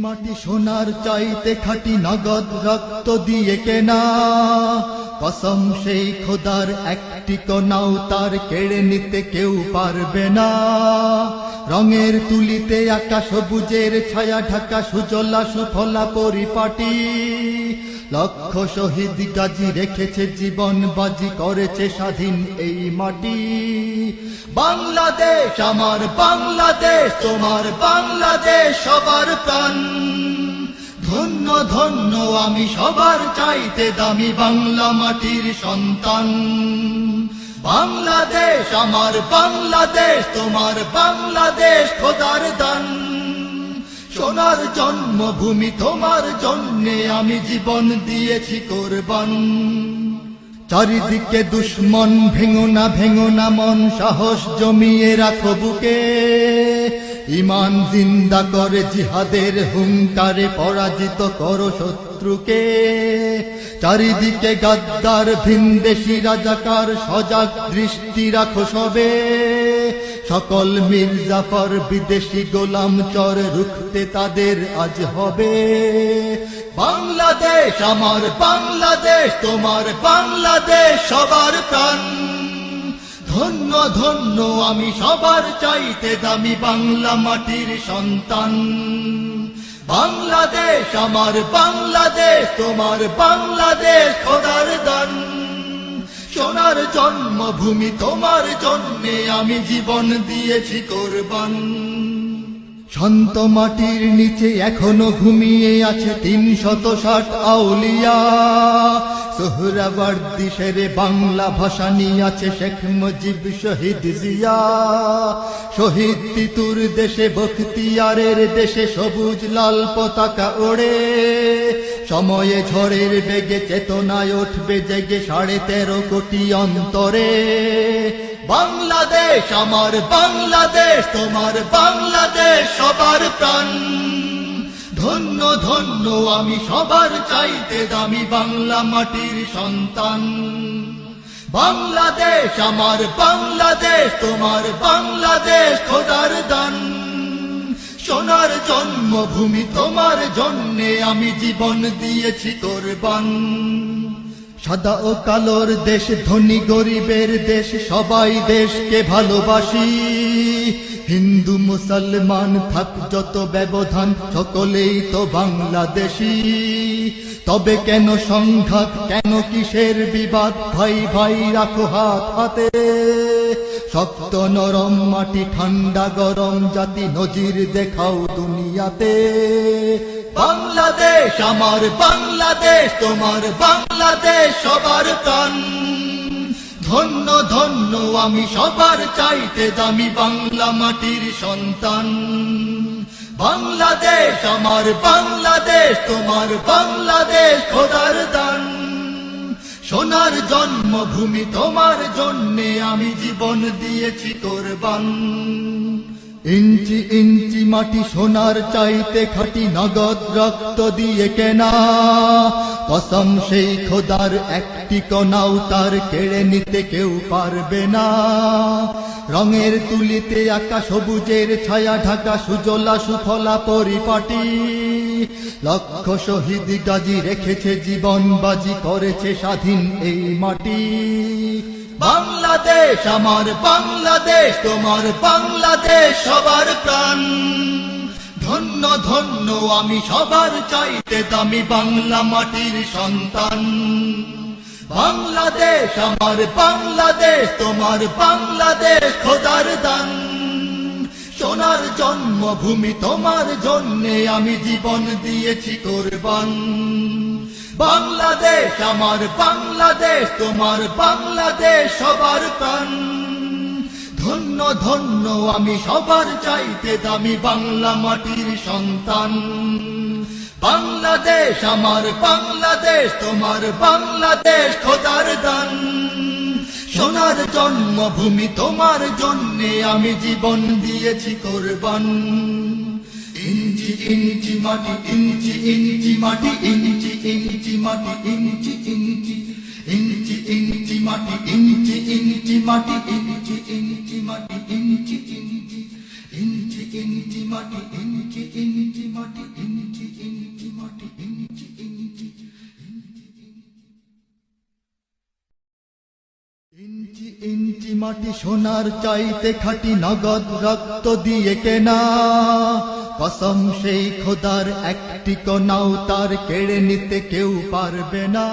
মাটি সোনার চাইতে খাঁটি নগদ রক্ত দিয়ে কেনা, কসম সেই খোদার একটি কণাও তার কেড়ে নিতে কেউ পারবে না। রঙের তুলিতে আকাশ সবুজের ছায়া ঢাকা সুজলা সুফলা পরিপাটি, লক্ষ শহীদ গাজী রেখেছে জীবন বাজি, করেছে স্বাধীন এই মাটি। বাংলাদেশ আমার বাংলাদেশ, তোমার বাংলাদেশ সবার প্রাণ। ধন্য ধন্য আমি সবার চাইতে দামি বাংলা মাটির সন্তান। বাংলাদেশ আমার বাংলাদেশ, তোমার বাংলাদেশ খোদার দান। সোনার জন্মভূমি তোমার জন্যে আমি জীবন দিয়েছি কোরবান। চারিদিকে দুশ্মন, ভেঙো না মন, সাহস জমিয়ে রাখো বুকে। ঈমান জিন্দা করে জিহাদের হুঙ্কারে পরাজিত করো শত্রুকে। চারিদিকে গাদ্দার ভিনদেশী রাজাকার, সজাগ দৃষ্টি রাখো সবে। সকল মির্জাফর বিদেশি গোলাম চর, রুখতে তাদের আজ হবে। বাংলাদেশ আমার বাংলাদেশ, তোমার বাংলাদেশ সবার প্রাণ। ধন্য ধন্য আমি সবার চাইতে দামি বাংলা মাটির সন্তান। বাংলাদেশ আমার বাংলাদেশ, তোমার বাংলাদেশ খোদার দান। সোনার জন্মভূমি তোমার জন্যে আমি জীবন দিয়েছি কোরবান। শান্ত মাটির নিচে এখনো ঘুমিয়ে আছে ৩৬০ আউলিয়া। সোহরাওয়ার্দী শেরে বাংলা ভাষানি আছে শেখ মুজিব, শহীদ জিয়া। শহীদ তিতুর দেশে বখতিয়ারের দেশে সবুজ লাল পতাকা ওড়ে। সময়ে ঝড়ের বেগে চেতনায় উঠবে জেগে ১৩.৫ কোটি অন্তরে। বাংলাদেশ আমার বাংলাদেশ, তোমার বাংলাদেশ সবার প্রাণ। ধন্য ধন্য আমি সবার চাইতে দামি বাংলা মাটির সন্তান। বাংলাদেশ আমার বাংলাদেশ, তোমার বাংলাদেশ খোদার দান। সোনার জন্মভূমি তোমার জন্যে আমি জীবন দিয়েছি কোরবান। সাদা ও কালোর দেশ, ধনী গরিবের দেশ, সবাই দেশকে ভালোবাসি। হিন্দু মুসলমান থাক যত ব্যবধান, সকলেই তো বাংলাদেশী। তবে কেন সংঘাত, কেন কিসের বিবাদ? ভাই ভাই রাখো হাত হাতে। শক্ত নরম মাটি, ঠান্ডা গরম জাতি, নজির দেখাও দুনিয়াতে। বাংলাদেশ আমার বাংলাদেশ, তোমার বাংলাদেশ সবার প্রাণ। ধন্য ধন্য আমি সবার চাইতে দামি বাংলা মাটির সন্তান। বাংলাদেশ আমার বাংলাদেশ, তোমার বাংলাদেশ খোদার দান। সোনার জন্মভূমি তোমার জন্যে আমি জীবন দিয়েছি কোরবান। ইঞ্চি ইঞ্চি মাটি সোনার চাইতে খাঁটি, নগদ রক্ত দিয়ে কেনা। কসম সেই খোদার একটি কণাও তার কেড়ে নিতে কেউ পারবে না। রঙের তুলিতে আকাশ সবুজের ছায়া ঢাকা সুজলা সুফলা পরিপাটি, লক্ষ শহীদ গাজী রেখেছে জীবন বাজি, করেছে স্বাধীন এই মাটি। বাংলাদেশ আমার বাংলাদেশ, তোমার বাংলাদেশ সবার প্রাণ। ধন্য ধন্য আমি সবার চাইতে দামি বাংলা মাটির সন্তান। বাংলাদেশ আমার বাংলাদেশ, তোমার বাংলাদেশ খোদার দান। সোনার জন্মভূমি তোমার জন্যে আমি জীবন দিয়েছি কোরবান। বাংলাদেশ আমার বাংলাদেশ, তোমার বাংলাদেশ সবার প্রাণ। ধন্য ধন্য আমি সবার চাইতে দামি বাংলা মাটির সন্তান। বাংলাদেশ আমার বাংলাদেশ, তোমার বাংলাদেশ খোদার দান। সোনার জন্মভূমি তোমার জন্যে আমি জীবন দিয়েছি কোরবান। ইঞ্চি ইঞ্চি মাটি, ইঞ্চি ইঞ্চি মাটি, ইঞ্চি ইঞ্চি মাটি, ইঞ্চি ইঞ্চি ইঞ্চি ইঞ্চি মাটি, ইঞ্চি ইঞ্চি মাটি, ইঞ্চি ইঞ্চি মাটি, ইঞ্চি ইঞ্চি ইঞ্চি ইঞ্চি মাটি, ইঞ্চি ইঞ্চি মাটি, ইঞ্চি ইঞ্চি ইঞ্চি মাটি সোনার চাইতে খাঁটি নগদ রক্ত দিয়ে কেনা কসম সেই খোদার একটি কণাও তার কেড়ে নিতে কেউ পারবে না।